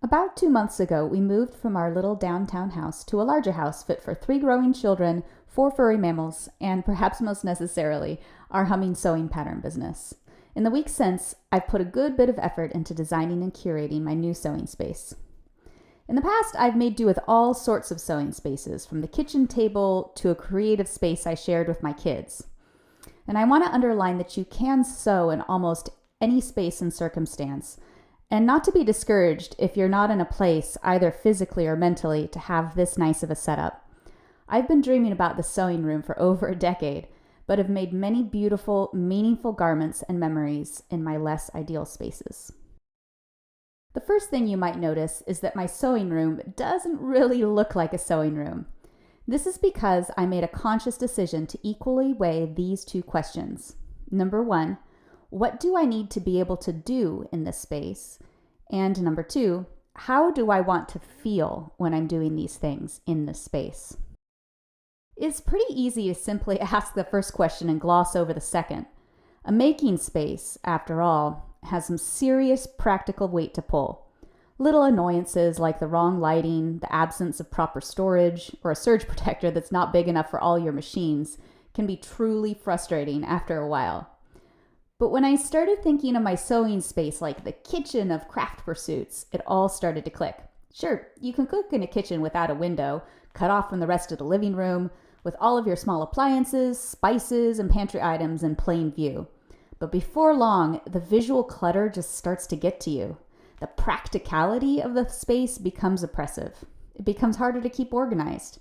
About 2 months ago, we moved from our little downtown house to a larger house fit for 3 growing children, 4 furry mammals, and perhaps most necessarily, our humming sewing pattern business. In the weeks since, I've put a good bit of effort into designing and curating my new sewing space. In the past, I've made do with all sorts of sewing spaces, from the kitchen table to a creative space I shared with my kids. And I want to underline that you can sew in almost any space and circumstance, and not to be discouraged if you're not in a place, either physically or mentally, to have this nice of a setup. I've been dreaming about the sewing room for over a decade, but have made many beautiful, meaningful garments and memories in my less ideal spaces. The first thing you might notice is that my sewing room doesn't really look like a sewing room. This is because I made a conscious decision to equally weigh these 2 questions. Number 1, what do I need to be able to do in this space? And number 2, how do I want to feel when I'm doing these things in this space? It's pretty easy to simply ask the first question and gloss over the second. A making space, after all, has some serious practical weight to pull. Little annoyances like the wrong lighting, the absence of proper storage, or a surge protector that's not big enough for all your machines can be truly frustrating after a while. But when I started thinking of my sewing space like the kitchen of craft pursuits, it all started to click. Sure, you can cook in a kitchen without a window, cut off from the rest of the living room, with all of your small appliances, spices, and pantry items in plain view. But before long, the visual clutter just starts to get to you. The practicality of the space becomes oppressive. It becomes harder to keep organized.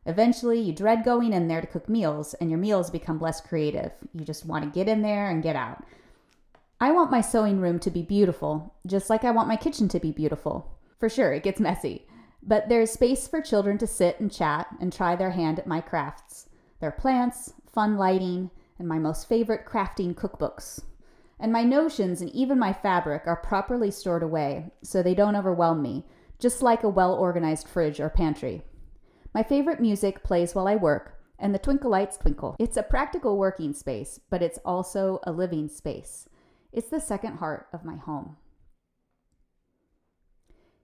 Eventually, you dread going in there to cook meals, and your meals become less creative. You just want to get in there and get out. I want my sewing room to be beautiful, just like I want my kitchen to be beautiful. For sure, it gets messy. But there's space for children to sit and chat and try their hand at my crafts. There are plants, fun lighting, and my most favorite crafting cookbooks. And my notions and even my fabric are properly stored away so they don't overwhelm me, just like a well-organized fridge or pantry. My favorite music plays while I work, and the twinkle lights twinkle. It's a practical working space, but it's also a living space. It's the second heart of my home.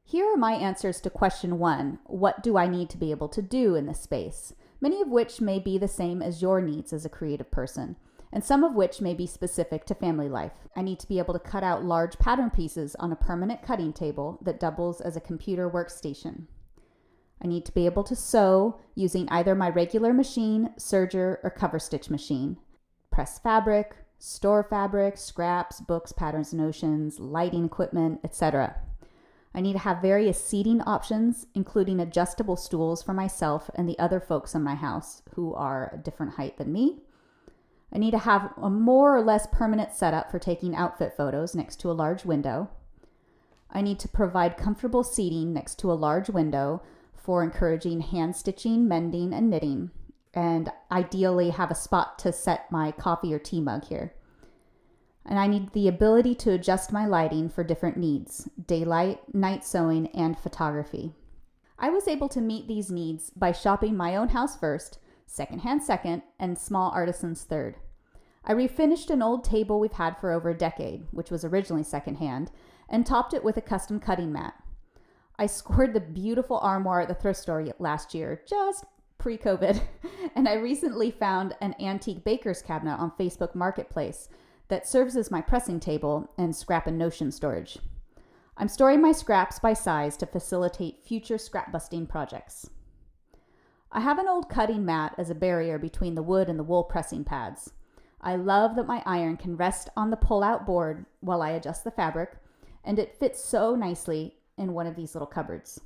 Here are my answers to question 1, what do I need to be able to do in this space? Many of which may be the same as your needs as a creative person, and some of which may be specific to family life. I need to be able to cut out large pattern pieces on a permanent cutting table that doubles as a computer workstation. I need to be able to sew using either my regular machine, serger, or cover stitch machine. Press fabric, store fabric, scraps, books, patterns, notions, lighting equipment, etc. I need to have various seating options, including adjustable stools for myself and the other folks in my house who are a different height than me. I need to have a more or less permanent setup for taking outfit photos next to a large window. I need to provide comfortable seating next to a large window for encouraging hand stitching, mending, and knitting, and ideally have a spot to set my coffee or tea mug here. And I need the ability to adjust my lighting for different needs, daylight, night sewing, and photography. I was able to meet these needs by shopping my own house first, secondhand second, and small artisans third. I refinished an old table we've had for over a decade, which was originally secondhand, and topped it with a custom cutting mat. I scored the beautiful armoire at the thrift store last year, just pre-COVID, and I recently found an antique baker's cabinet on Facebook Marketplace that serves as my pressing table and scrap and notion storage. I'm storing my scraps by size to facilitate future scrap busting projects. I have an old cutting mat as a barrier between the wood and the wool pressing pads. I love that my iron can rest on the pull-out board while I adjust the fabric, and it fits so nicely in one of these little cupboards.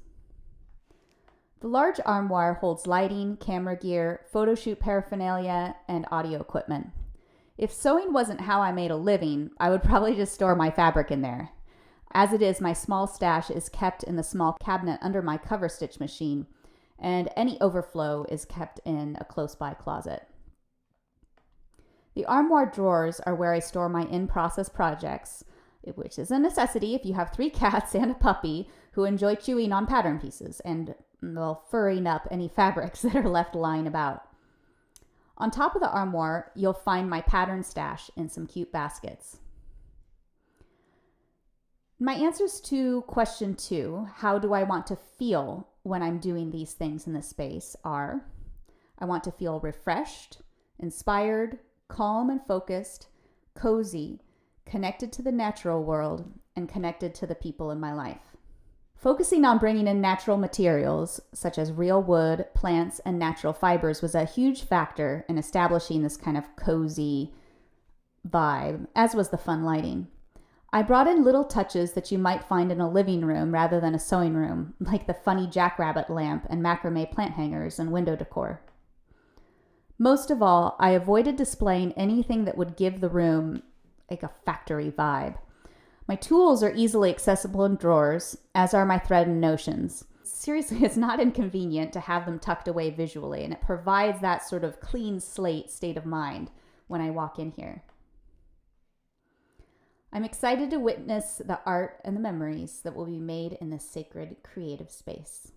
The large armoire holds lighting, camera gear, photo shoot paraphernalia, and audio equipment. If sewing wasn't how I made a living, I would probably just store my fabric in there. As it is, my small stash is kept in the small cabinet under my cover stitch machine, and any overflow is kept in a close-by closet. The armoire drawers are where I store my in-process projects, which is a necessity if you have 3 cats and a puppy who enjoy chewing on pattern pieces and, well, furring up any fabrics that are left lying about. On top of the armoire, you'll find my pattern stash in some cute baskets. My answers to question 2, how do I want to feel when I'm doing these things in this space, are I want to feel refreshed, inspired, calm and focused, cozy, connected to the natural world, and connected to the people in my life. Focusing on bringing in natural materials, such as real wood, plants, and natural fibers, was a huge factor in establishing this kind of cozy vibe, as was the fun lighting. I brought in little touches that you might find in a living room rather than a sewing room, like the funny jackrabbit lamp and macrame plant hangers and window decor. Most of all, I avoided displaying anything that would give the room like a factory vibe. My tools are easily accessible in drawers, as are my thread and notions. Seriously, it's not inconvenient to have them tucked away visually, and it provides that sort of clean slate state of mind when I walk in here. I'm excited to witness the art and the memories that will be made in this sacred creative space.